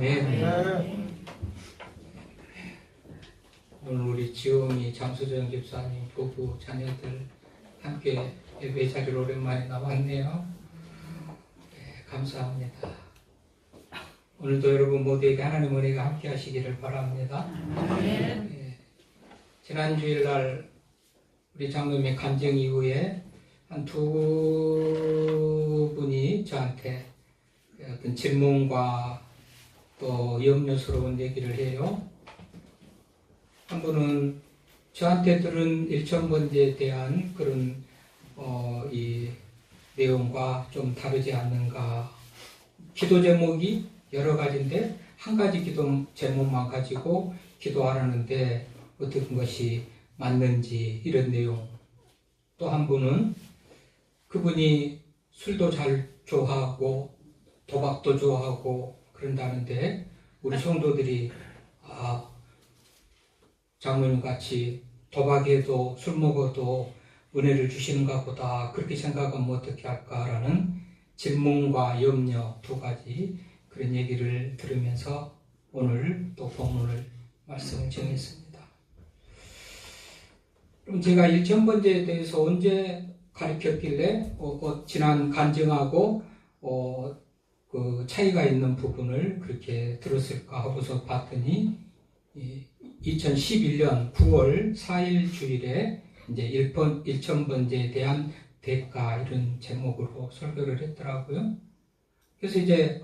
아멘. 오늘 우리 지용이 장수정 집사님 부부 자녀들 함께 예배 자리로 오랜만에 나왔네요. 네, 감사합니다. 오늘도 여러분 모두에게 하나님 은혜가 함께 하시기를 바랍니다. 네, 지난 주일날 우리 장로님의 간증 이후에 한 두 분이 저한테 어떤 질문과 또 염려스러운 얘기를 해요. 한 분은 저한테 들은 일천번제에 대한 그런 이 내용과 좀 다르지 않는가. 기도 제목이 여러 가지인데 한 가지 기도 제목만 가지고 기도하라는데 어떤 것이 맞는지 이런 내용. 또 한 분은 그분이 술도 잘 좋아하고 도박도 좋아하고 그런다는데 우리 성도들이 장로님 같이 도박해도 술 먹어도 은혜를 주시는가 보다 그렇게 생각하면 어떻게 할까라는 질문과 염려 두 가지 그런 얘기를 들으면서 오늘 또 본문을 말씀을 정했습니다. 그럼 제가 일천번제에 대해서 언제 가르쳤길래 지난 간증하고 그 차이가 있는 부분을 그렇게 들었을까 하고서 봤더니 2011년 9월 4일 주일에 이제 일천번제에 대한 대가 이런 제목으로 설교를 했더라고요. 그래서 이제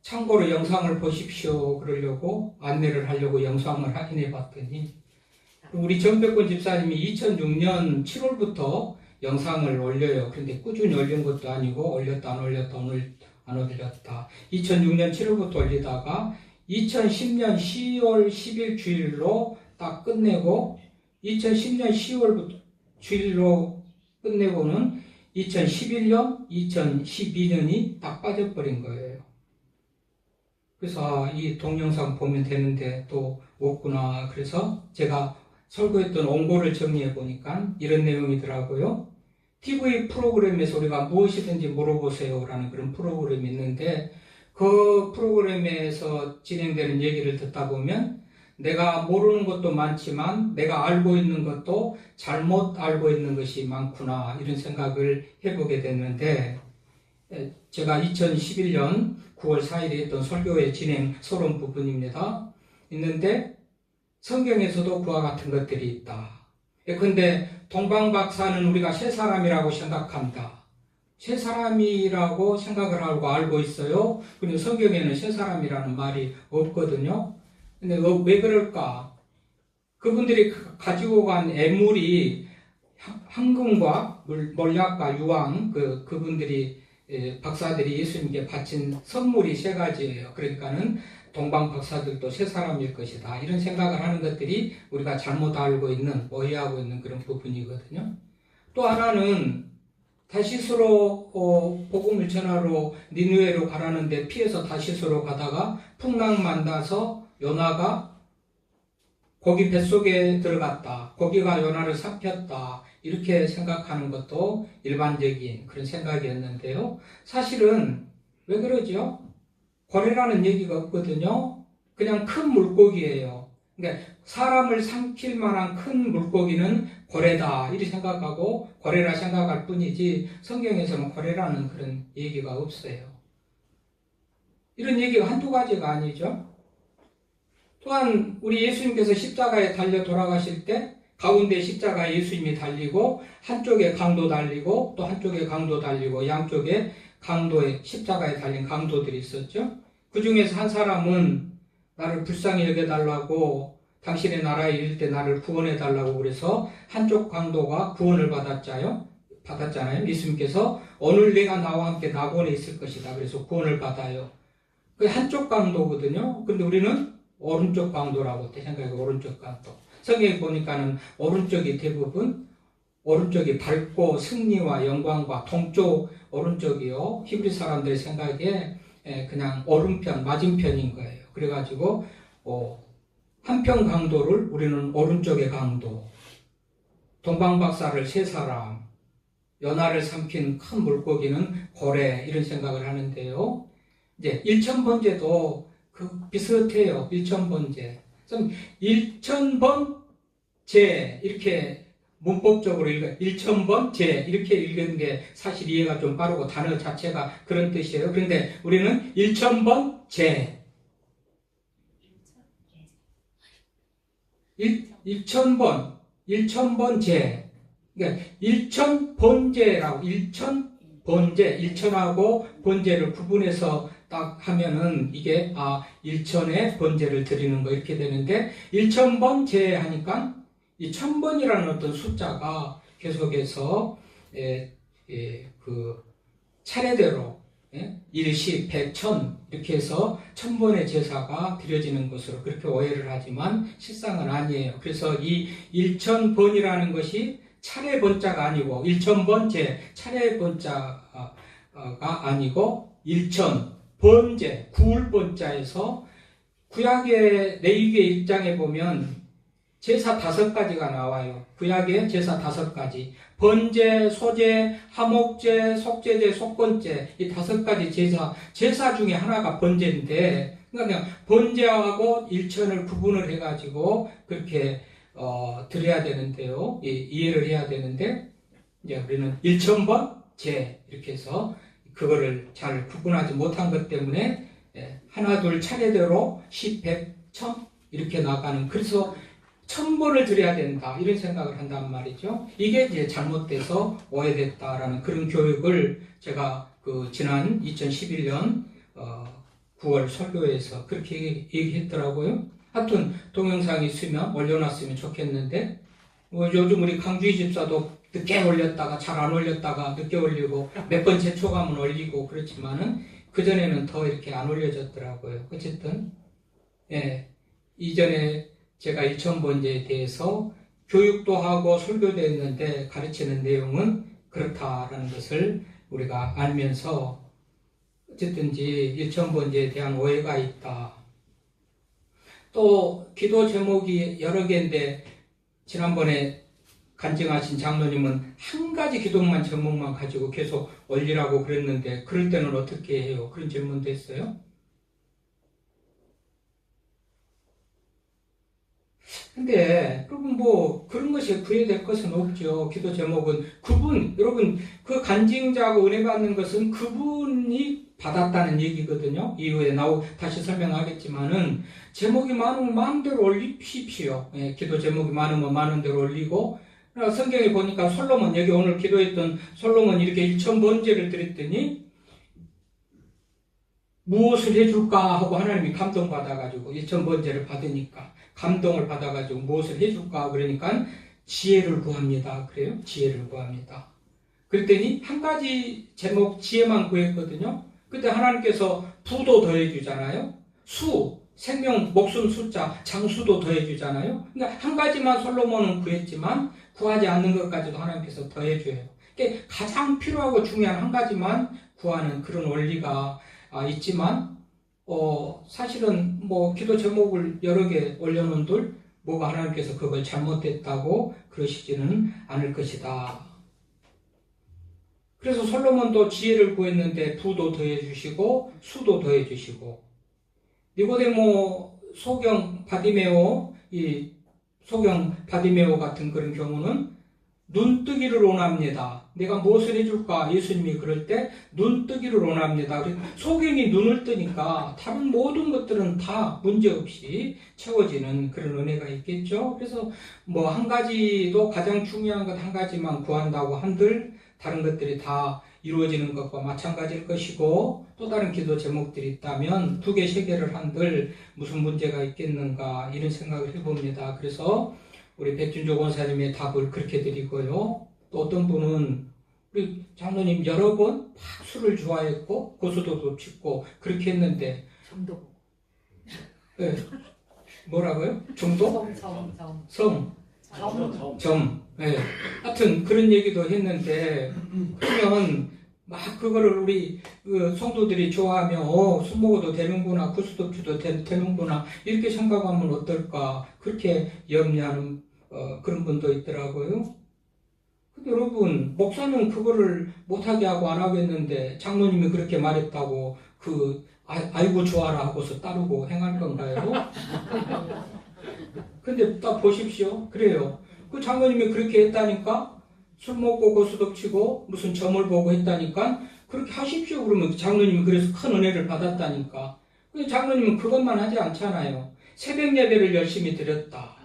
참고로 영상을 보십시오 그러려고 안내를 하려고 영상을 확인해 봤더니 우리 정백권 집사님이 2006년 7월부터 영상을 올려요. 그런데 꾸준히 올린 것도 아니고 올렸다 안 올렸다 오늘 안 올렸다. 2006년 7월부터 올리다가 2010년 10월 10일 주일로 딱 끝내고 2010년 10월부터 주일로 끝내고는 2011년, 2012년이 딱 빠져버린 거예요. 그래서 이 동영상 보면 되는데 또 없구나. 그래서 제가 설교했던 원고를 정리해 보니까 이런 내용이더라고요. TV 프로그램에서 우리가 무엇이든지 물어보세요 라는 그런 프로그램이 있는데 그 프로그램에서 진행되는 얘기를 듣다 보면 내가 모르는 것도 많지만 내가 알고 있는 것도 잘못 알고 있는 것이 많구나 이런 생각을 해보게 됐는데 제가 2011년 9월 4일에 했던 설교의 진행 서론 부분입니다. 있는데 성경에서도 그와 같은 것들이 있다. 근데 동방박사는 우리가 새 사람이라고 생각합니다. 새 사람이라고 생각을 하고 알고 있어요. 근데 성경에는 새 사람이라는 말이 없거든요. 근데 왜 그럴까? 그분들이 가지고 간 애물이 황금과 몰약과 유황, 그분들이 박사들이 예수님께 바친 선물이 세 가지예요. 그러니까는 동방 박사들도 새 사람일 것이다. 이런 생각을 하는 것들이 우리가 잘못 알고 있는, 오해하고 있는 그런 부분이거든요. 또 하나는 다시스로 복음을 전하러 니느웨로 가라는데 피해서 다시스로 가다가 풍랑 만나서 요나가 고기 뱃속에 들어갔다. 고기가 요나를 삼켰다. 이렇게 생각하는 것도 일반적인 그런 생각이었는데요. 사실은 왜 그러죠? 고래라는 얘기가 없거든요. 그냥 큰 물고기예요. 그러니까 사람을 삼킬 만한 큰 물고기는 고래다 이렇게 생각하고 고래라 생각할 뿐이지 성경에서는 고래라는 그런 얘기가 없어요. 이런 얘기가 한두 가지가 아니죠. 또한 우리 예수님께서 십자가에 달려 돌아가실 때 가운데 십자가에 예수님이 달리고 한쪽에 강도 달리고 또 한쪽에 강도 달리고 양쪽에 강도에 십자가에 달린 강도들이 있었죠. 그 중에서 한 사람은 나를 불쌍히 여겨달라고 당신의 나라에 이를 때 나를 구원해달라고 그래서 한쪽 강도가 구원을 받았잖아요. 예수님께서 오늘 내가 나와 함께 낙원에 있을 것이다. 그래서 구원을 받아요. 그 한쪽 강도거든요. 근데 우리는 오른쪽 강도라고 생각해요. 오른쪽 강도. 성경에 보니까는 오른쪽이 대부분 오른쪽이 밝고 승리와 영광과 동쪽 오른쪽이요. 히브리 사람들의 생각에 그냥 오른편, 맞은편인 거예요. 그래가지고 한편 강도를 우리는 오른쪽의 강도, 동방박사를 세 사람, 연하를 삼킨 큰 물고기는 고래 이런 생각을 하는데요. 이제 일천번제도 비슷해요. 1000번째. 1000번째 이렇게 문법적으로 1000번째 이렇게 읽는 게 사실 이해가 좀 빠르고 단어 자체가 그런 뜻이에요. 그런데 우리는 1000번째 1000번 1000번째 그러니까 1000번째라고 1000번째 1000하고 번째를 구분해서 딱 하면은 이게 1000의 번제를 드리는 거 이렇게 되는데 1000번째 하니까 이 1000번이라는 어떤 숫자가 계속해서 그 차례대로 일시, 백, 천 이렇게 해서 1000번의 제사가 드려지는 것으로 그렇게 오해를 하지만 실상은 아니에요. 그래서 이 1000번이라는 것이 차례 번자가 아니고 1000번째 차례 번자가 아니고 1000 번제, 구울 번자에서 구약의 레위기 1장에 보면 제사 5가지가 나와요. 구약의 제사 5가지. 번제, 소제, 화목제, 속제제, 속건제 이 5가지 제사 중에 하나가 번제인데 그러니까 번제하고 1000을 구분을 해가지고 그렇게 드려야 되는데요. 이해를 해야 되는데 이제 우리는 1000번제 이렇게 해서 그거를 잘 구분하지 못한 것 때문에 하나 둘 차례대로 10, 100, 1000 이렇게 나가는 그래서 1000번을 드려야 된다 이런 생각을 한단 말이죠. 이게 이제 잘못돼서 오해됐다라는 그런 교육을 제가 지난 2011년 9월 설교에서 그렇게 얘기했더라고요. 하여튼 동영상이 있으면 올려놨으면 좋겠는데 요즘 우리 강주희 집사도 늦게 올렸다가 잘 안 올렸다가 늦게 올리고 몇 번 재촉하면 올리고 그렇지만은 그전에는 더 이렇게 안 올려졌더라고요. 어쨌든 이전에 제가 1000번제에 대해서 교육도 하고 설교도 했는데 가르치는 내용은 그렇다라는 것을 우리가 알면서 어쨌든지 1000번제에 대한 오해가 있다. 또 기도 제목이 여러 개인데 지난번에 간증하신 장로님은 한 가지 기도만 제목만 가지고 계속 올리라고 그랬는데 그럴 때는 어떻게 해요? 그런 질문도 했어요. 근데 여러분 그런 것이 구애될 것은 없죠. 기도 제목은 여러분 그 간증자하고 은혜 받는 것은 그분이 받았다는 얘기거든요. 이후에 다시 설명하겠지만은 제목이 많으면 마음대로 올리십시오. 기도 제목이 많으면 많은 대로 올리고 성경에 보니까 솔로몬 여기 오늘 기도했던 솔로몬 이렇게 1000번제를 드렸더니 무엇을 해줄까 하고 하나님이 감동받아가지고 1000번제를 받으니까 감동을 받아가지고 무엇을 해줄까 그러니까 지혜를 구합니다. 그래요? 지혜를 구합니다. 그랬더니 한 가지 제목 지혜만 구했거든요. 그때 하나님께서 부도 더해주잖아요. 생명, 목숨 숫자, 장수도 더해주잖아요. 그러니까 한 가지만 솔로몬은 구했지만 구하지 않는 것까지도 하나님께서 더해줘요. 그러니까 가장 필요하고 중요한 한 가지만 구하는 그런 원리가 있지만 사실은 기도 제목을 여러 개 올려놓은들 뭐가 하나님께서 그걸 잘못됐다고 그러시지는 않을 것이다. 그래서 솔로몬도 지혜를 구했는데 부도 더해주시고 수도 더해주시고 니고데모 소경 바디메오 같은 그런 경우는 눈뜨기를 원합니다. 내가 무엇을 해줄까? 예수님이 그럴 때 눈뜨기를 원합니다. 소경이 눈을 뜨니까 다른 모든 것들은 다 문제없이 채워지는 그런 은혜가 있겠죠. 그래서 한 가지도 가장 중요한 것 한 가지만 구한다고 한들 다른 것들이 다 이루어지는 것과 마찬가지일 것이고 또 다른 기도 제목들이 있다면 2개, 3개를 한들 무슨 문제가 있겠는가 이런 생각을 해봅니다. 그래서 우리 백준조 권사님의 답을 그렇게 드리고요. 또 어떤 분은 우리 장로님 여러 번 술을 좋아했고 고수도도 짓고 그렇게 했는데 정도. 네. 뭐라고요? 정도? 점. 네. 하여튼 그런 얘기도 했는데 그러면 그거를 우리 성도들이 좋아하면 술 먹어도 되는구나, 고수도 줘도 되는구나 이렇게 생각하면 어떨까 그렇게 염려하는 그런 분도 있더라고요. 근데 여러분 목사는 그거를 못하게 하고 안 하겠는데 장로님이 그렇게 말했다고 아이고 좋아라 하고서 따르고 행할 건가요? 근데 딱 보십시오. 그래요. 그 장로님이 그렇게 했다니까? 술 먹고 고스톱 치고 무슨 점을 보고 했다니까? 그렇게 하십시오. 그러면 장로님이 그래서 큰 은혜를 받았다니까. 근데 장로님은 그것만 하지 않잖아요. 새벽 예배를 열심히 드렸다.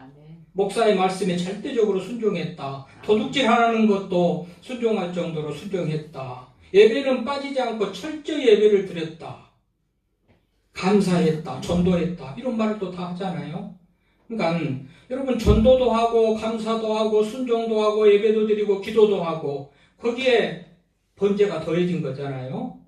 목사의 말씀에 절대적으로 순종했다. 도둑질 하는 것도 순종할 정도로 순종했다. 예배는 빠지지 않고 철저히 예배를 드렸다. 감사했다. 전도했다. 이런 말을 또 다 하잖아요. 그러니까 여러분 전도도 하고 감사도 하고 순종도 하고 예배도 드리고 기도도 하고 거기에 번제가 더해진 거잖아요.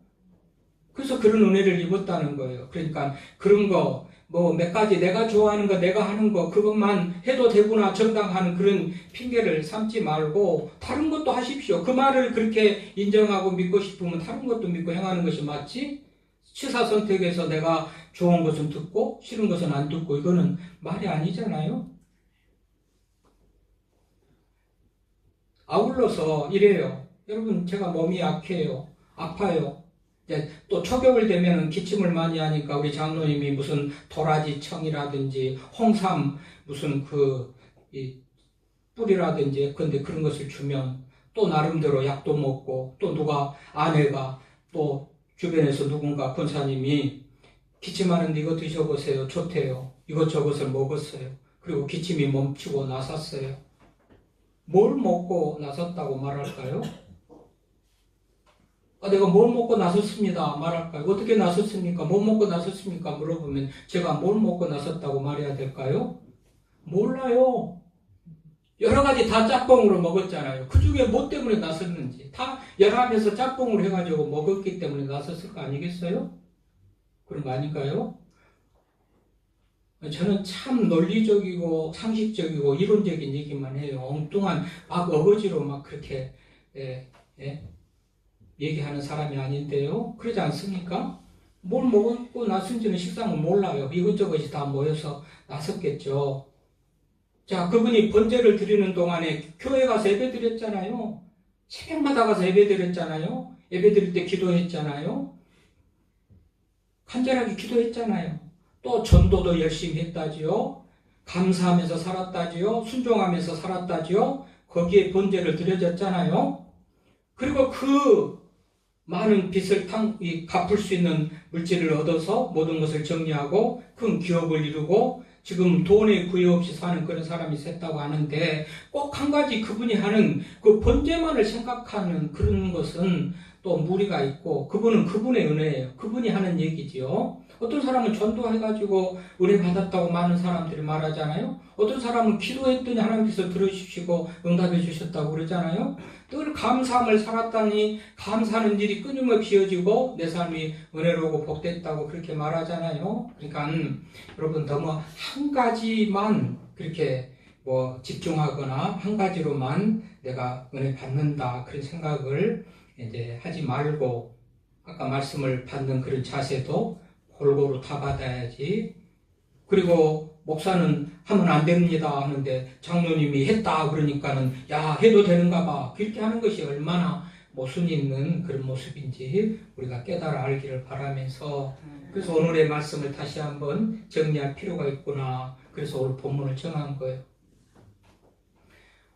그래서 그런 은혜를 입었다는 거예요. 그러니까 그런 거 뭐 몇 가지 내가 좋아하는 거 내가 하는 거 그것만 해도 되구나 정당하는 그런 핑계를 삼지 말고 다른 것도 하십시오. 그 말을 그렇게 인정하고 믿고 싶으면 다른 것도 믿고 행하는 것이 맞지? 취사 선택에서 내가 좋은 것은 듣고 싫은 것은 안 듣고 이거는 말이 아니잖아요. 아울러서 이래요. 여러분 제가 몸이 약해요. 아파요. 또 초겨울 되면 기침을 많이 하니까 우리 장로님이 무슨 도라지청이라든지 홍삼 무슨 이 뿌리라든지 근데 그런 것을 주면 또 나름대로 약도 먹고 또 누가 아내가 또 주변에서 누군가 권사님이 기침하는데 이거 드셔보세요. 좋대요. 이것저것을 먹었어요. 그리고 기침이 멈추고 나섰어요. 뭘 먹고 나섰다고 말할까요? 내가 뭘 먹고 나섰습니다. 말할까요? 어떻게 나섰습니까? 뭐 먹고 나섰습니까? 물어보면 제가 뭘 먹고 나섰다고 말해야 될까요? 몰라요. 여러 가지 다 짬뽕으로 먹었잖아요. 그 중에 뭐 때문에 나섰는지 다 열합해서 짬뽕으로 해가지고 먹었기 때문에 나섰을 거 아니겠어요? 그런 거 아닐까요? 저는 참 논리적이고 상식적이고 이론적인 얘기만 해요. 엉뚱한 막 어거지로 막 그렇게 얘기하는 사람이 아닌데요. 그러지 않습니까? 뭘 먹고 나선지는 식상은 몰라요. 이것저것이 다 모여서 나섰겠죠. 자, 그분이 번제를 드리는 동안에 교회 가서 예배 드렸잖아요. 새벽마다 가서 예배 드렸잖아요. 예배 드릴 때 기도했잖아요. 간절하게 기도했잖아요. 또 전도도 열심히 했다지요. 감사하면서 살았다지요. 순종하면서 살았다지요. 거기에 번제를 드려졌잖아요. 그리고 그 많은 빚을 갚을 수 있는 물질을 얻어서 모든 것을 정리하고 큰 기업을 이루고 지금 돈에 구애 없이 사는 그런 사람이 셋다고 하는데 꼭 한 가지 그분이 하는 그 번제만을 생각하는 그런 것은 또 무리가 있고 그분은 그분의 은혜예요. 그분이 하는 얘기지요. 어떤 사람은 전도해가지고 은혜 받았다고 많은 사람들이 말하잖아요. 어떤 사람은 기도했더니 하나님께서 들어주시고 응답해 주셨다고 그러잖아요. 늘 감사함을 살았다니 감사하는 일이 끊임없이 이어지고 내 삶이 은혜로우고 복됐다고 그렇게 말하잖아요. 그러니까 여러분 너무 한 가지만 그렇게 집중하거나 한 가지로만 내가 은혜 받는다 그런 생각을 이제 하지 말고 아까 말씀을 받는 그런 자세도 골고루 다 받아야지. 그리고 목사는 하면 안 됩니다 하는데 장로님이 했다 그러니까는 야 해도 되는가 봐 그렇게 하는 것이 얼마나 모순 있는 그런 모습인지 우리가 깨달아 알기를 바라면서 그래서 오늘의 말씀을 다시 한번 정리할 필요가 있구나. 그래서 오늘 본문을 정한 거예요.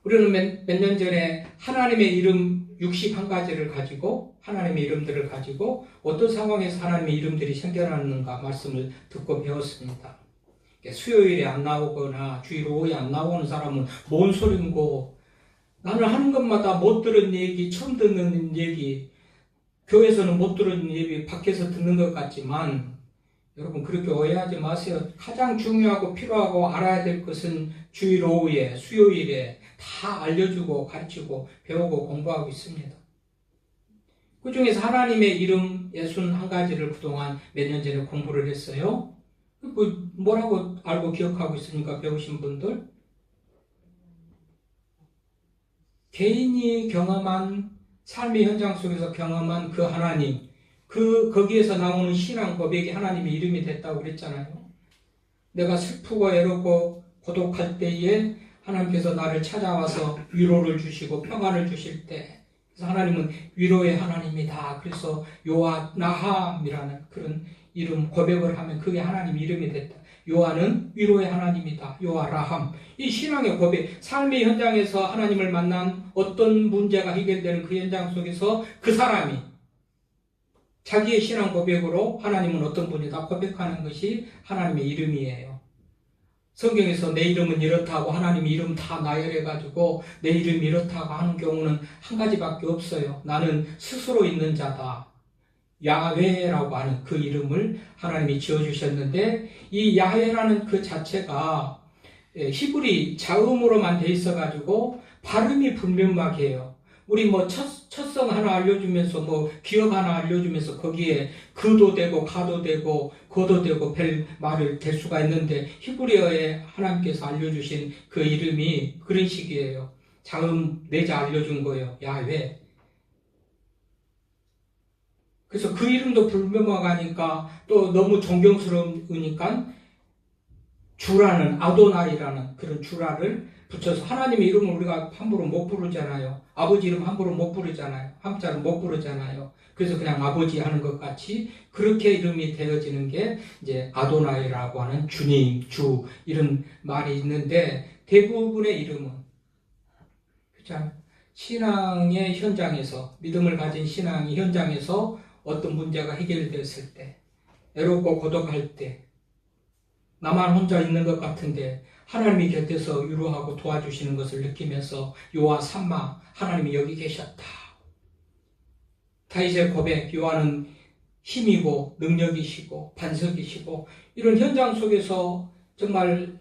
우리는 몇 년 전에 하나님의 이름 61가지를 가지고 하나님의 이름들을 가지고 어떤 상황에서 하나님의 이름들이 생겨나는가 말씀을 듣고 배웠습니다. 수요일에 안 나오거나 주일 오후에 안 나오는 사람은 뭔 소린고 나는 하는 것마다 못 들은 얘기, 처음 듣는 얘기, 교회에서는 못 들은 얘기 밖에서 듣는 것 같지만 여러분 그렇게 오해하지 마세요. 가장 중요하고 필요하고 알아야 될 것은 주일 오후에 수요일에 다 알려주고 가르치고 배우고 공부하고 있습니다. 그 중에서 하나님의 이름 61가지를 그동안 몇 년 전에 공부를 했어요. 뭐라고 알고 기억하고 있으니까 배우신 분들 개인이 경험한 삶의 현장 속에서 경험한 그 하나님 거기에서 나오는 신앙 고백이 하나님의 이름이 됐다고 그랬잖아요. 내가 슬프고 외롭고 고독할 때에 하나님께서 나를 찾아와서 위로를 주시고 평안을 주실 때 그래서 하나님은 위로의 하나님이다. 그래서 요아 나함이라는 그런 이름 고백을 하면 그게 하나님 이름이 됐다. 요한은 위로의 하나님이다. 요한 라함. 이 신앙의 고백, 삶의 현장에서 하나님을 만난 어떤 문제가 해결되는 그 현장 속에서 그 사람이 자기의 신앙 고백으로 하나님은 어떤 분이다 고백하는 것이 하나님의 이름이에요. 성경에서 내 이름은 이렇다고 하나님 이름 다 나열해가지고 내 이름이 이렇다고 하는 경우는 한 가지밖에 없어요. 나는 스스로 있는 자다. 야훼라고 하는 그 이름을 하나님이 지어주셨는데 이 야훼라는 그 자체가 히브리 자음으로만 돼 있어가지고 발음이 불명확해요. 우리 뭐 첫성 하나 알려주면서 뭐 기억 하나 알려주면서 거기에 그도 되고 가도 되고 거도 되고 별 말을 댈 수가 있는데 히브리어에 하나님께서 알려주신 그 이름이 그런 식이에요. 자음 내자 알려준 거예요. 야훼. 그래서 그 이름도 불명확하니까 또 너무 존경스러우니까 주라는 아도나이라는 그런 주라를 붙여서 하나님의 이름을 우리가 함부로 못 부르잖아요. 아버지 이름 함부로 못 부르잖아요. 함자를 못 부르잖아요. 그래서 그냥 아버지 하는 것 같이 그렇게 이름이 되어지는 게 이제 아도나이라고 하는 주님, 주 이런 말이 있는데 대부분의 이름은 그렇죠? 신앙의 현장에서 믿음을 가진 신앙의 현장에서 어떤 문제가 해결됐을 때 외롭고 고독할 때 나만 혼자 있는 것 같은데 하나님이 곁에서 위로하고 도와주시는 것을 느끼면서 요한 삼마 하나님이 여기 계셨다. 다윗의 고백 요한은 힘이고 능력이시고 반석이시고 이런 현장 속에서 정말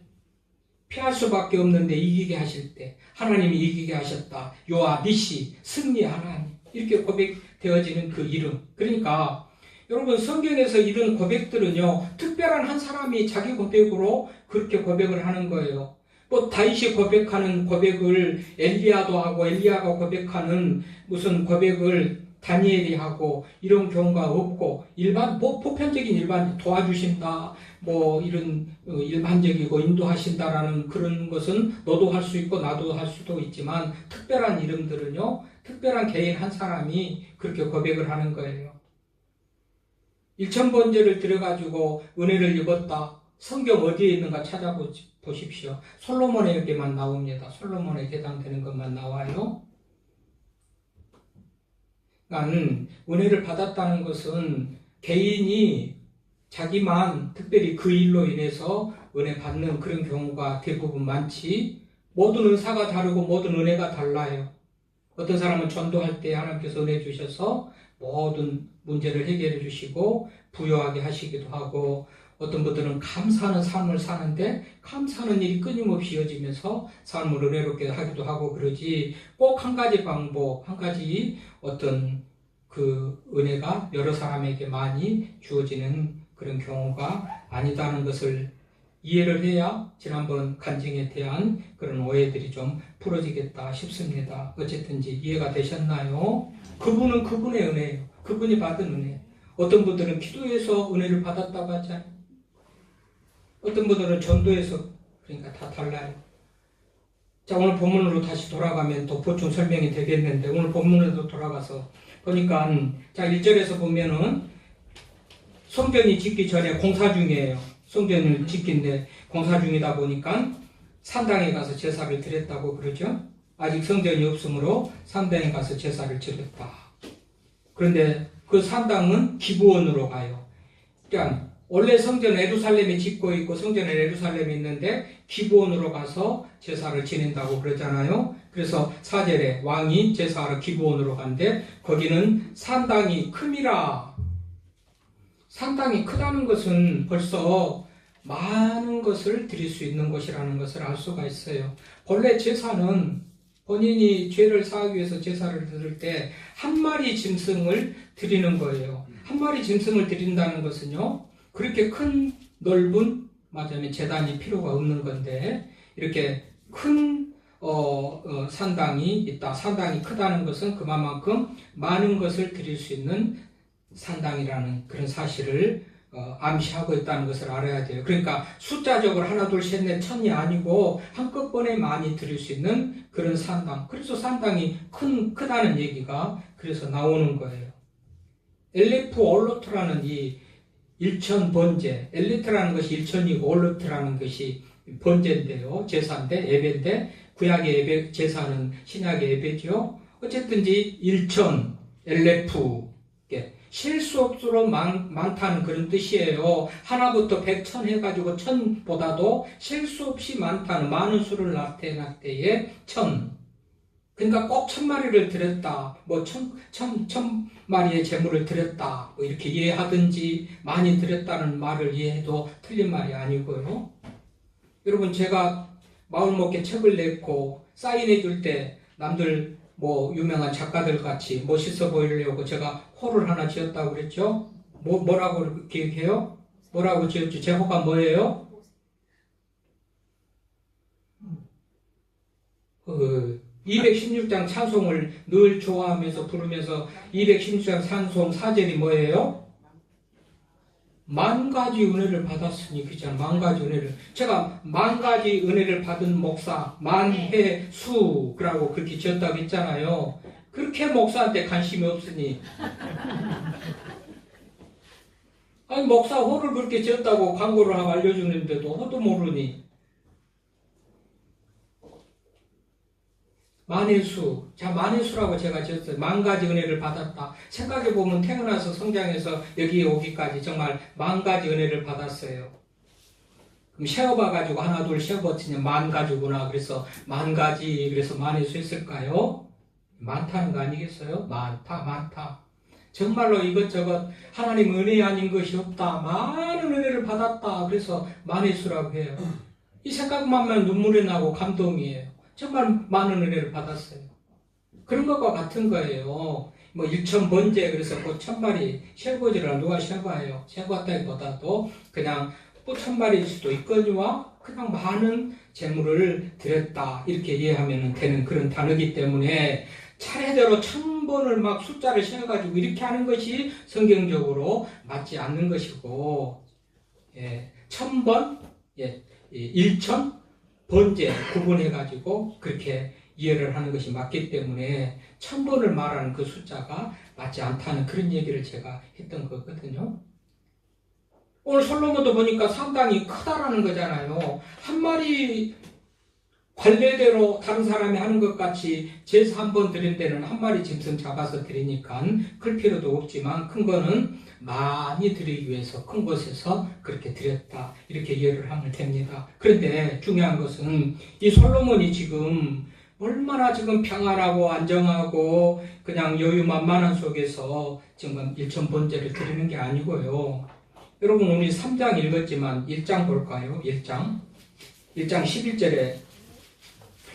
피할 수밖에 없는데 이기게 하실 때 하나님이 이기게 하셨다. 요한 니시 승리의 하나님 이렇게 고백되어지는 그 이름. 그러니까 여러분 성경에서 이런 고백들은요 특별한 한 사람이 자기 고백으로 그렇게 고백을 하는 거예요. 뭐 다윗이 고백하는 고백을 엘리야도 하고 엘리야가 고백하는 무슨 고백을 다니엘이 하고 이런 경우가 없고 일반 뭐 보편적인 일반 도와주신다 뭐 이런 일반적이고 인도하신다라는 그런 것은 너도 할 수 있고 나도 할 수도 있지만 특별한 이름들은요 특별한 개인 한 사람이 그렇게 고백을 하는 거예요. 1000번제를 들여가지고 은혜를 입었다. 성경 어디에 있는가 찾아보십시오. 솔로몬에게만 나옵니다. 솔로몬에 해당되는 것만 나와요. 그러니까 은혜를 받았다는 것은 개인이 자기만 특별히 그 일로 인해서 은혜 받는 그런 경우가 대부분 많지. 모든 은사가 다르고 모든 은혜가 달라요. 어떤 사람은 전도할 때 하나님께서 은혜 주셔서 모든 문제를 해결해 주시고 부유하게 하시기도 하고 어떤 분들은 감사하는 삶을 사는데 감사하는 일이 끊임없이 이어지면서 삶을 은혜롭게 하기도 하고 그러지 꼭 한 가지 방법, 한 가지 어떤 그 은혜가 여러 사람에게 많이 주어지는 그런 경우가 아니다는 것을 이해를 해야 지난번 간증에 대한 그런 오해들이 좀 풀어지겠다 싶습니다. 어쨌든지 이해가 되셨나요? 그분은 그분의 은혜예요. 그분이 받은 은혜. 어떤 분들은 기도해서 은혜를 받았다고 하잖아요. 어떤 분들은 전도해서 그러니까 다 달라요. 자 오늘 본문으로 다시 돌아가면 또 보충 설명이 되겠는데 오늘 본문으로 돌아가서 보니까 자 1절에서 보면은 성전이 짓기 전에 공사 중이에요. 성전을 짓긴데 공사 중이다 보니까 산당에 가서 제사를 드렸다고 그러죠. 아직 성전이 없으므로 산당에 가서 제사를 드렸다. 그런데 그 산당은 기브온으로 가요. 그러니까 원래 성전 예루살렘에 짓고 있고 성전에 예루살렘에 있는데 기브온으로 가서 제사를 지낸다고 그러잖아요. 그래서 4절에 왕이 제사하러 기브온으로 간데 거기는 산당이 큼이라. 산당이 크다는 것은 벌써 많은 것을 드릴 수 있는 것이라는 것을 알 수가 있어요. 본래 제사는 본인이 죄를 사하기 위해서 제사를 드릴 때 한 마리 짐승을 드리는 거예요. 한 마리 짐승을 드린다는 것은요. 그렇게 큰 넓은 맞으면 제단이 필요가 없는 건데 이렇게 큰 산당이 있다. 산당이 크다는 것은 그만큼 많은 것을 드릴 수 있는 산당이라는 그런 사실을 암시하고 있다는 것을 알아야 돼요. 그러니까 숫자적으로 하나 둘 셋 넷 천이 아니고 한꺼번에 많이 드릴 수 있는 그런 산당. 그래서 산당이 크다는 얘기가 그래서 나오는 거예요. 엘레프 올로트라는 이 일천 번제, 엘리트라는 것이 일천이고 올르트라는 것이 번제인데요. 제사인데, 예배인데, 구약의 예배, 제사는 신약의 예배죠. 어쨌든지 일천, 엘레프, 실 수 없도록 많다는 그런 뜻이에요. 하나부터 백천 해가지고 천보다도 실 수 없이 많다는 많은 수를 나타낼 때에 천. 그러니까 꼭 1000마리를 드렸다, 뭐 천 마리의 재물을 드렸다, 뭐 이렇게 이해하든지 많이 드렸다는 말을 이해해도 틀린 말이 아니고요. 여러분, 제가 마을먹게 책을 냈고 사인해 줄 때 남들 뭐 유명한 작가들 같이 멋있어 보이려고 제가 호를 하나 지었다고 그랬죠? 뭐라고 기억해요? 뭐라고 지었죠? 제 호가 뭐예요? 216장 찬송을 늘 좋아하면서 부르면서 216장 찬송 4절이 뭐예요? 만 가지 은혜를 받았으니, 그죠? 만 가지 은혜를. 제가 만 가지 은혜를 받은 목사, 만해수라고 그렇게 지었다고 했잖아요. 그렇게 목사한테 관심이 없으니. 아니, 목사 호를 그렇게 지었다고 광고를 하고 알려주는데도 호도 모르니. 만해수. 자, 만해수라고 제가 지었어요. 만 가지 은혜를 받았다. 생각해보면 태어나서 성장해서 여기에 오기까지 정말 만 가지 은혜를 받았어요. 그럼 세어봐가지고 하나, 둘, 세어봤더니 만 가지구나. 그래서 만 가지, 그래서 만해수 했을까요? 많다는 거 아니겠어요? 많다. 정말로 이것저것 하나님 은혜 아닌 것이 없다. 많은 은혜를 받았다. 그래서 만해수라고 해요. 이 생각만 하면 눈물이 나고 감동이에요. 정말 많은 은혜를 받았어요. 그런 것과 같은 거예요. 뭐 1000번제, 그래서 그 1000마리 셀거지를 누가 셀봐요. 셀봤다기보다도 그냥 또 1000마리일 수도 있거니와 그냥 많은 재물을 드렸다, 이렇게 이해하면 되는 그런 단어이기 때문에 차례대로 1000번을 막 숫자를 세어가지고 이렇게 하는 것이 성경적으로 맞지 않는 것이고, 1000번, 1000 번제 구분해가지고 그렇게 이해를 하는 것이 맞기 때문에 1000번을 말하는 그 숫자가 맞지 않다는 그런 얘기를 제가 했던 거거든요. 오늘 솔로몬도 보니까 상당히 크다라는 거잖아요. 한 마리 관례대로 다른 사람이 하는 것 같이 제사 한 번 드린 데는 한 마리 짐승 잡아서 드리니까 클 필요도 없지만 큰 거는 많이 드리기 위해서 큰 곳에서 그렇게 드렸다, 이렇게 이해를 하면 됩니다. 그런데 중요한 것은 이 솔로몬이 지금 얼마나 지금 평안하고 안정하고 그냥 여유만만한 속에서 지금 1000번제를 드리는 게 아니고요. 여러분, 우리 3장 읽었지만 1장 볼까요? 1장 11절에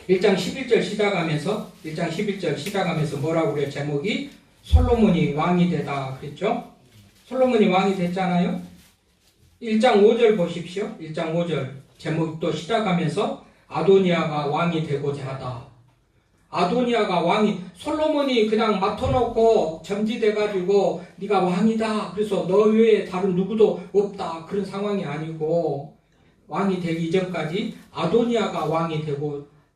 1장 11절 시작하면서 뭐라고 그래요? 제목이 솔로몬이 왕이 되다 그랬죠? 솔로몬이 왕이 됐잖아요? 1장 5절 보십시오. 1장 5절 제목도 시작하면서 아도니아가 왕이 되고자 하다. 아도니아가 왕이, 솔로몬이 그냥 맡아놓고 점지돼가지고 네가 왕이다, 그래서 너 외에 다른 누구도 없다, 그런 상황이 아니고 왕이 되기 이전까지 아도니아가 왕이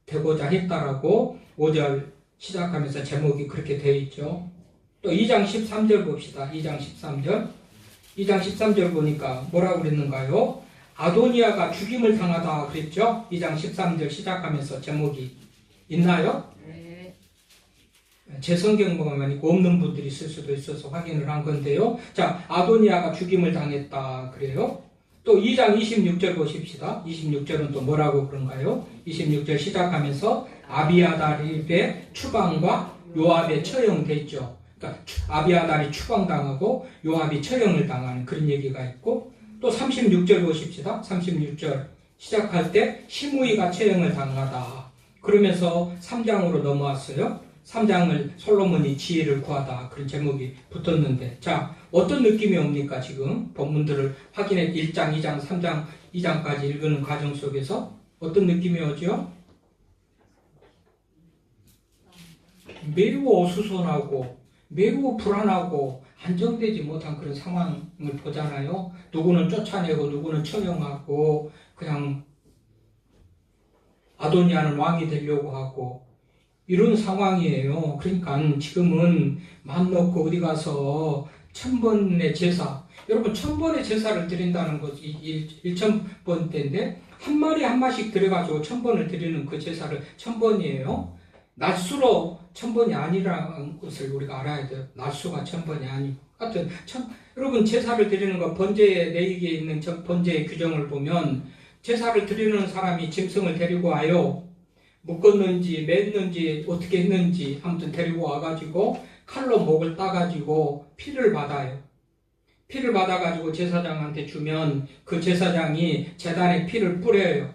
되고자 했다라고 5절 시작하면서 제목이 그렇게 되어 있죠. 또 2장 13절 봅시다. 2장 13절 보니까 뭐라고 그랬는가요? 아도니아가 죽임을 당하다 그랬죠. 2장 13절 시작하면서 제목이 있나요? 네. 제 성경 보면 있고 없는 분들이 있을 수도 있어서 확인을 한 건데요. 자, 아도니아가 죽임을 당했다 그래요. 또 2장 26절 보십시다. 26절은 또 뭐라고 그런가요? 26절 시작하면서 아비아달의 추방과 요압의 처형됐죠. 그러니까 아비아달이 추방당하고 요압이 처형을 당하는 그런 얘기가 있고, 또 36절 보십시다. 36절 시작할 때 시므이가 처형을 당하다. 그러면서 3장으로 넘어왔어요. 3장을 솔로몬이 지혜를 구하다, 그런 제목이 붙었는데, 자, 어떤 느낌이 옵니까? 지금 본문들을 확인해 1장, 2장, 3장, 2장까지 읽는 과정 속에서 어떤 느낌이 오죠? 매우 어수선하고 매우 불안하고 안정되지 못한 그런 상황을 보잖아요. 누구는 쫓아내고 누구는 처형하고 그냥 아도니아는 왕이 되려고 하고 이런 상황이에요. 그러니까 지금은 마음 놓고 어디 가서 1000번의 제사. 여러분 1000번의 제사를 드린다는 것이 1000번대인데 한 마리 한 마씩 들어가지고 1000번을 드리는 그 제사를 1000번이에요. 낮수로 1000번이 아니라는 것을 우리가 알아야 돼요. 낮수가 1000번이 아니고. 하여튼 여러분 제사를 드리는 거 번제의 내익에 있는 번제의 규정을 보면 제사를 드리는 사람이 짐승을 데리고 와요. 묶었는지 맸는지 어떻게 했는지 아무튼 데리고 와가지고 칼로 목을 따가지고 피를 받아요. 피를 받아가지고 제사장한테 주면 그 제사장이 제단에 피를 뿌려요.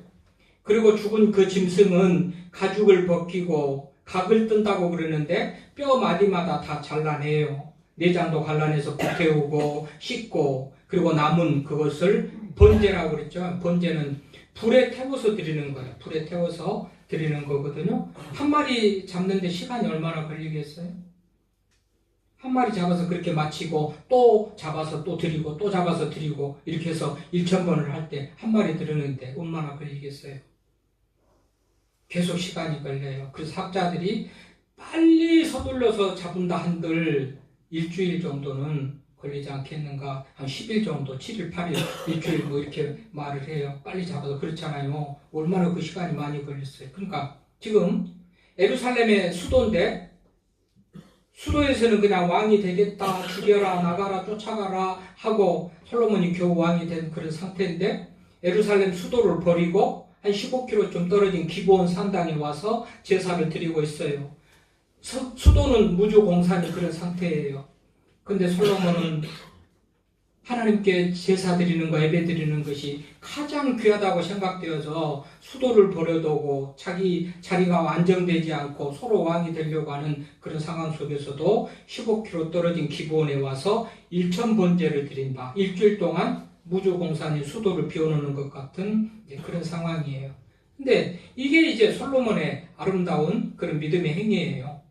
그리고 죽은 그 짐승은 가죽을 벗기고 각을 뜬다고 그러는데 뼈 마디마다 다 잘라내요. 내장도 갈라내서 불태우고 씻고 그리고 남은 그것을 번제라고 그랬죠. 번제는 불에 태워서 드리는 거예요. 불에 태워서 드리는 거거든요. 한 마리 잡는데 시간이 얼마나 걸리겠어요? 한 마리 잡아서 그렇게 마치고 또 잡아서 또 드리고 또 잡아서 드리고 이렇게 해서 1000번을 할 때 한 마리 드리는데 얼마나 걸리겠어요? 계속 시간이 걸려요. 그래서 학자들이 빨리 서둘러서 잡은다 한들 일주일 정도는 걸리지 않겠는가, 한 10일 정도, 7일, 8일, 일주일 뭐 이렇게 말을 해요. 빨리 잡아서 그렇잖아요. 얼마나 그 시간이 많이 걸렸어요. 그러니까 지금 예루살렘의 수도인데 수도에서는 그냥 왕이 되겠다, 죽여라, 나가라, 쫓아가라 하고 솔로몬이 겨우 왕이 된 그런 상태인데 예루살렘 수도를 버리고 한 15km 좀 떨어진 기브온 산당에 와서 제사를 드리고 있어요. 수도는 무주공산이 그런 상태예요. 근데 솔로몬은 하나님께 제사 드리는 거, 예배 드리는 것이 가장 귀하다고 생각되어서 수도를 버려두고 자기 자리가 안정되지 않고 서로 왕이 되려고 하는 그런 상황 속에서도 15km 떨어진 기브온에 와서 1000번제를 드린다. 일주일 동안 무주공산인 수도를 비워놓는 것 같은 그런 상황이에요. 근데 이게 이제 솔로몬의 아름다운 그런 믿음의 행위예요.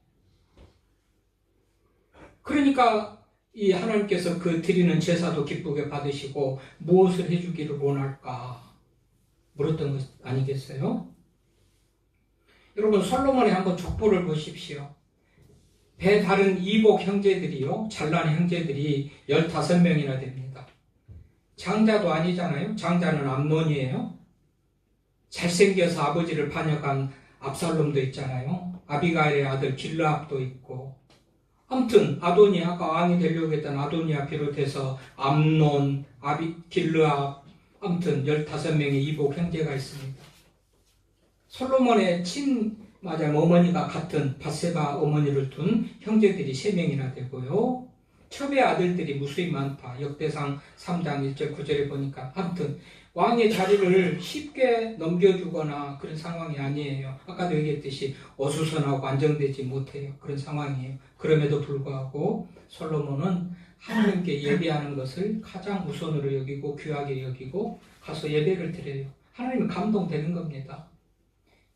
그러니까 이 하나님께서 그 드리는 제사도 기쁘게 받으시고 무엇을 해주기를 원할까 물었던 것 아니겠어요? 여러분 솔로몬의 한번 족보를 보십시오. 배 다른 이복 형제들이요, 잘난 형제들이 15명이나 됩니다. 장자도 아니잖아요. 장자는 암논이에요. 잘생겨서 아버지를 반역한 압살롬도 있잖아요. 아비가일의 아들 길르압도 있고, 아무튼 아도니아가 왕이 되려고 했던 아도니아 비롯해서 암논, 길르압, 아무튼 15명의 이복 형제가 있습니다. 솔로몬의 어머니가 같은 밧세바 어머니를 둔 형제들이 3명이나 되고요. 첩의 아들들이 무수히 많다. 역대상 3장 1절 9절에 보니까 아무튼 왕의 자리를 쉽게 넘겨주거나 그런 상황이 아니에요. 아까도 얘기했듯이 어수선하고 안정되지 못해요. 그런 상황이에요. 그럼에도 불구하고 솔로몬은 하나님께 예배하는 것을 가장 우선으로 여기고 귀하게 여기고 가서 예배를 드려요. 하나님은 감동되는 겁니다.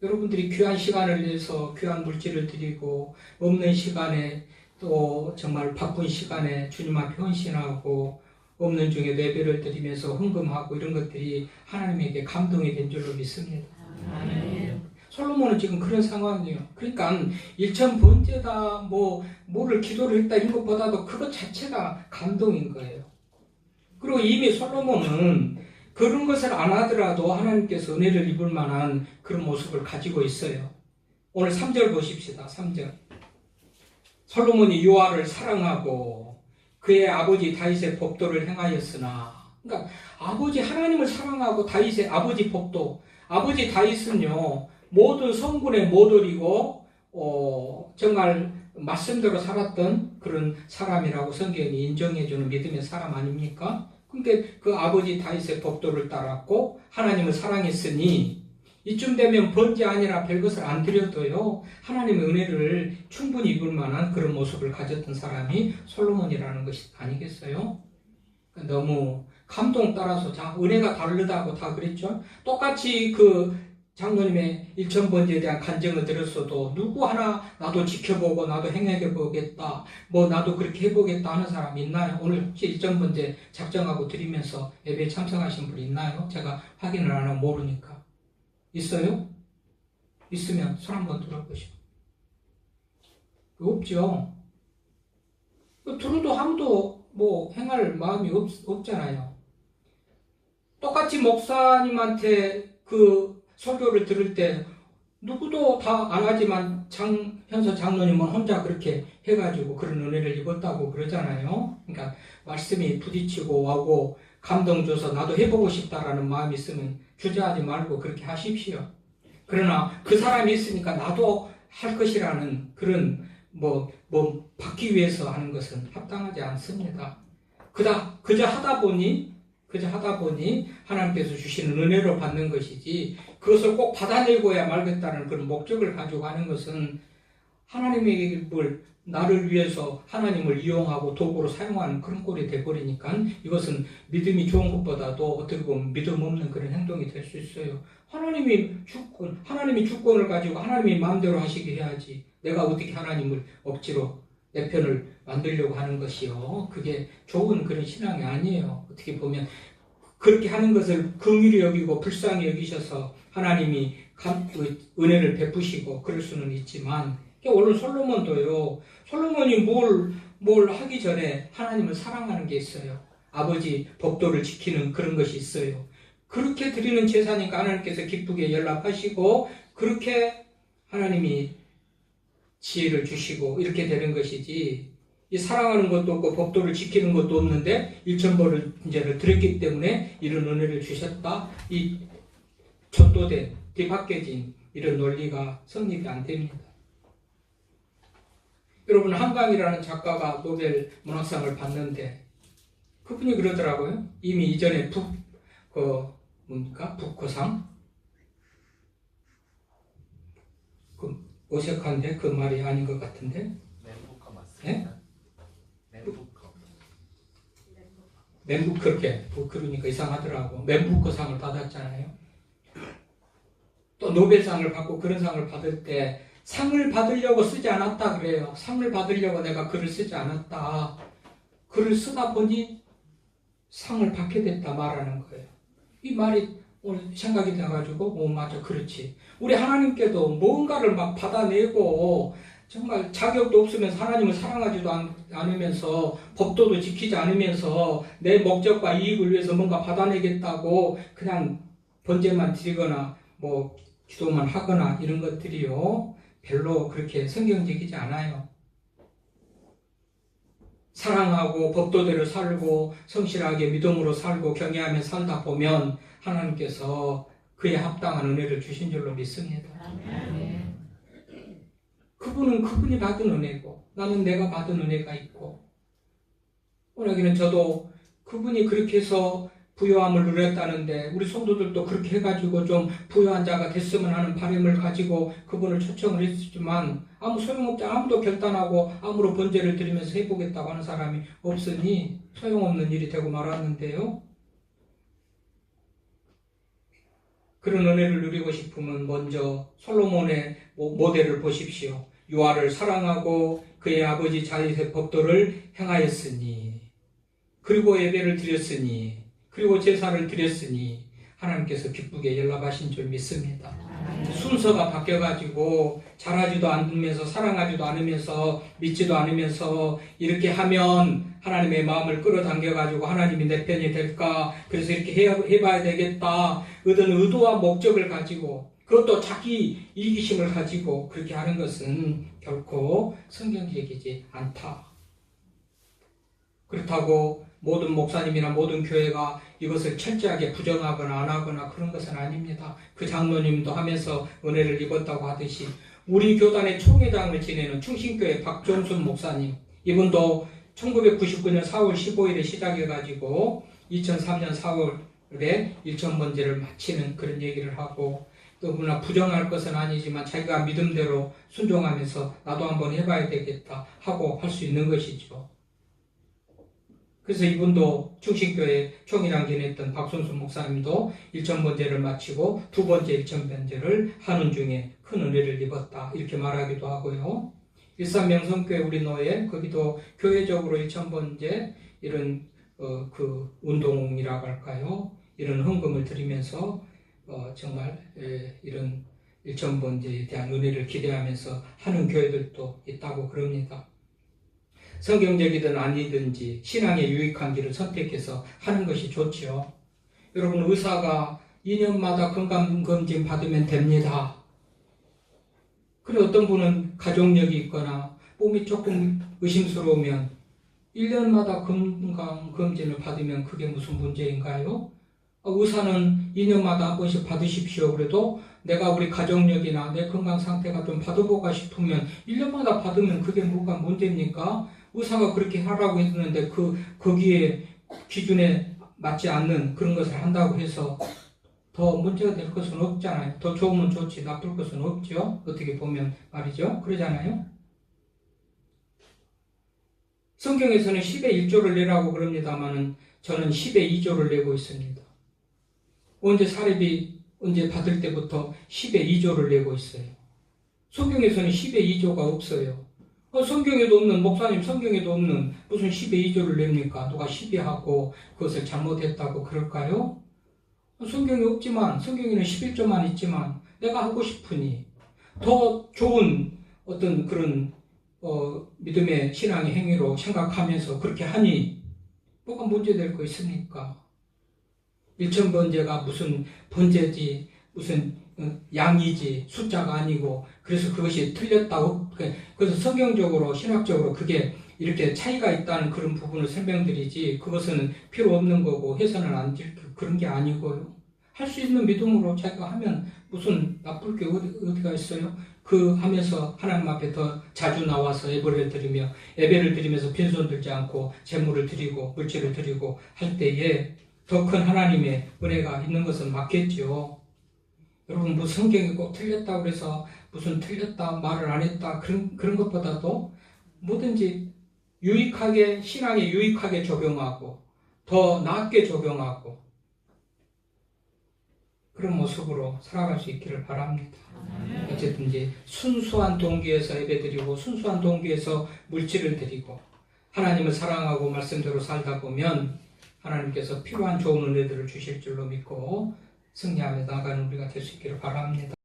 여러분들이 귀한 시간을 내서 귀한 물질을 드리고 없는 시간에 또 정말 바쁜 시간에 주님 앞에 헌신하고 없는 중에 예배를 드리면서 헌금하고 이런 것들이 하나님에게 감동이 된 줄로 믿습니다. 아멘. 솔로몬은 지금 그런 상황이에요. 그러니까 1000번제다 뭐를 기도를 했다 이런 것보다도 그것 자체가 감동인 거예요. 그리고 이미 솔로몬은 그런 것을 안 하더라도 하나님께서 은혜를 입을 만한 그런 모습을 가지고 있어요. 오늘 3절 보십시다. 3절. 솔로몬이 여호와를 사랑하고 그의 아버지 다윗의 법도를 행하였으나, 그러니까 아버지 하나님을 사랑하고 다윗의 아버지 법도, 아버지 다윗은요 모든 성군의 모델이고 정말 말씀대로 살았던 그런 사람이라고 성경이 인정해주는 믿음의 사람 아닙니까? 그러니까 그 아버지 다윗의 법도를 따랐고 하나님을 사랑했으니 이쯤 되면 번제 아니라 별것을 안 드려도요 하나님의 은혜를 충분히 입을 만한 그런 모습을 가졌던 사람이 솔로몬이라는 것이 아니겠어요? 너무 감동 따라서 은혜가 다르다고 다 그랬죠. 똑같이 그 장로님의 1000번제에 대한 간증을 들었어도 누구 하나 나도 지켜보고 나도 행해보겠다 나도 그렇게 해보겠다 하는 사람 있나요? 오늘 혹시 1000번제 작정하고 드리면서 예배에 참석하신 분 있나요? 제가 확인을 안 하면 모르니까. 있어요? 있으면 손 한번 들어보시오. 없죠. 들어도 아무도 뭐 행할 마음이 없잖아요. 똑같이 목사님한테 그 설교를 들을 때 누구도 다 안 하지만 현서 장로님은 혼자 그렇게 해가지고 그런 은혜를 입었다고 그러잖아요. 그러니까 말씀이 부딪히고 와고 감동 줘서 나도 해보고 싶다라는 마음이 있으면 주저하지 말고 그렇게 하십시오. 그러나 그 사람이 있으니까 나도 할 것이라는 그런 받기 위해서 하는 것은 합당하지 않습니다. 그저 하다 보니 하나님께서 주시는 은혜로 받는 것이지 그것을 꼭 받아내고야 말겠다는 그런 목적을 가지고 하는 것은 하나님의 나를 위해서 하나님을 이용하고 도구로 사용하는 그런 꼴이 돼버리니까 이것은 믿음이 좋은 것보다도 어떻게 보면 믿음 없는 그런 행동이 될 수 있어요. 하나님이 주권을 가지고 하나님이 마음대로 하시게 해야지 내가 어떻게 하나님을 억지로 내 편을 만들려고 하는 것이요. 그게 좋은 그런 신앙이 아니에요. 어떻게 보면 그렇게 하는 것을 긍휼히 여기고 불쌍히 여기셔서 하나님이 은혜를 베푸시고 그럴 수는 있지만 오늘 솔로몬도요. 솔로몬이 뭘 하기 전에 하나님을 사랑하는 게 있어요. 아버지 법도를 지키는 그런 것이 있어요. 그렇게 드리는 제사니까 하나님께서 기쁘게 연락하시고 그렇게 하나님이 지혜를 주시고 이렇게 되는 것이지 이 사랑하는 것도 없고 법도를 지키는 것도 없는데 일천벌을 이제를 드렸기 때문에 이런 은혜를 주셨다. 이 젖도된 뒤바뀌어진 이런 논리가 성립이 안 됩니다. 여러분 한강이라는 작가가 노벨 문학상을 받는데 그분이 그러더라고요. 이미 이전에 북커상 어색한데 그 말이 아닌 것 같은데. 멘부커 맞습니다. 멘부커 그렇게 그러니까 이상하더라고. 멘부커상을 받았잖아요. 또 노벨상을 받고 그런 상을 받을 때 상을 받으려고 쓰지 않았다 그래요. 상을 받으려고 내가 글을 쓰지 않았다. 글을 쓰다 보니 상을 받게 됐다 말하는 거예요. 이 말이 오늘 생각이 나가지고 맞아 그렇지. 우리 하나님께도 뭔가를 막 받아내고 정말 자격도 없으면서 하나님을 사랑하지도 않으면서 법도도 지키지 않으면서 내 목적과 이익을 위해서 뭔가 받아내겠다고 그냥 번제만 드리거나 기도만 하거나 이런 것들이요. 별로 그렇게 성경적이지 않아요. 사랑하고 법도대로 살고 성실하게 믿음으로 살고 경외하며 살다 보면 하나님께서 그에 합당한 은혜를 주신 줄로 믿습니다. 그분은 그분이 받은 은혜고 나는 내가 받은 은혜가 있고 오늘기는 저도 그분이 그렇게 해서 부요함을 누렸다는데 우리 성도들도 그렇게 해가지고 좀 부요한 자가 됐으면 하는 바람을 가지고 그분을 초청을 했지만 아무 소용없지. 아무도 결단하고 아무로 번제를 드리면서 해보겠다고 하는 사람이 없으니 소용없는 일이 되고 말았는데요. 그런 은혜를 누리고 싶으면 먼저 솔로몬의 모델을 보십시오. 요아를 사랑하고 그의 아버지 다윗의 법도를 행하였으니 그리고 예배를 드렸으니 그리고 제사를 드렸으니 하나님께서 기쁘게 연락하신 줄 믿습니다. 순서가 바뀌어가지고 잘하지도 않으면서 사랑하지도 않으면서 믿지도 않으면서 이렇게 하면 하나님의 마음을 끌어당겨가지고 하나님이 내 편이 될까 그래서 이렇게 해봐야 되겠다 어떤 의도와 목적을 가지고 그것도 자기 이기심을 가지고 그렇게 하는 것은 결코 성경적이지 않다. 그렇다고 모든 목사님이나 모든 교회가 이것을 철저하게 부정하거나 안 하거나 그런 것은 아닙니다. 그 장로님도 하면서 은혜를 입었다고 하듯이 우리 교단의 총회장을 지내는 충신교회 박종순 목사님 이분도 1999년 4월 15일에 시작해가지고 2003년 4월에 일천번제를 마치는 그런 얘기를 하고 또 물론 부정할 것은 아니지만 자기가 믿음대로 순종하면서 나도 한번 해봐야 되겠다 하고 할 수 있는 것이죠. 그래서 이분도 충신교회 총회장 지냈던 박순순 목사님도 일천번제를 마치고 두 번째 일천번제를 하는 중에 큰 은혜를 입었다 이렇게 말하기도 하고요. 일산명성교회 우리 노예 거기도 교회적으로 일천번제 이런 그 운동이라고 할까요? 이런 헌금을 드리면서 정말 이런 일천번제에 대한 은혜를 기대하면서 하는 교회들도 있다고 그럽니다. 성경적이든 아니든지 신앙에 유익한 길을 선택해서 하는 것이 좋지요. 여러분, 의사가 2년마다 건강검진 받으면 됩니다. 그리고 어떤 분은 가족력이 있거나 몸이 조금 의심스러우면 1년마다 건강검진을 받으면 그게 무슨 문제인가요? 의사는 2년마다 한 번씩 받으십시오. 그래도 내가 우리 가족력이나 내 건강 상태가 좀 받아보고 싶으면 1년마다 받으면 그게 뭐가 문제입니까? 의사가 그렇게 하라고 했는데 거기에 기준에 맞지 않는 그런 것을 한다고 해서 더 문제가 될 것은 없잖아요. 더 좋으면 좋지 나쁠 것은 없죠. 어떻게 보면 말이죠. 그러잖아요. 성경에서는 10의 1조를 내라고 그럽니다만 저는 10의 2조를 내고 있습니다. 언제 받을 때부터 10의 2조를 내고 있어요. 성경에서는 10의 2조가 없어요. 성경에도 없는, 목사님 성경에도 없는 무슨 10의 2조를 냅니까? 누가 시비하고 그것을 잘못했다고 그럴까요? 성경에 없지만, 성경에는 11조만 있지만 내가 하고 싶으니 더 좋은 어떤 그런 믿음의 신앙의 행위로 생각하면서 그렇게 하니 뭐가 문제될 거 있습니까? 1000번제가 무슨 번제지, 무슨 양이지, 숫자가 아니고, 그래서 그것이 틀렸다고, 그래서 성경적으로, 신학적으로 그게 이렇게 차이가 있다는 그런 부분을 설명드리지, 그것은 필요 없는 거고, 해서는 안 될, 그런 게 아니고요. 할 수 있는 믿음으로 자기가 하면 무슨 나쁠 게 어디가 있어요? 그 하면서 하나님 앞에 더 자주 나와서 예배를 드리면서 빈손 들지 않고, 재물을 드리고, 물질을 드리고 할 때에 더 큰 하나님의 은혜가 있는 것은 맞겠죠. 여러분, 뭐 성경이 꼭 틀렸다고 해서 무슨 틀렸다, 말을 안 했다, 그런 것보다도 뭐든지 유익하게, 신앙에 유익하게 적용하고, 더 낫게 적용하고, 그런 모습으로 살아갈 수 있기를 바랍니다. 어쨌든 이제 순수한 동기에서 예배드리고, 순수한 동기에서 물질을 드리고, 하나님을 사랑하고 말씀대로 살다 보면 하나님께서 필요한 좋은 은혜들을 주실 줄로 믿고 승리하며 나가는 우리가 될 수 있기를 바랍니다.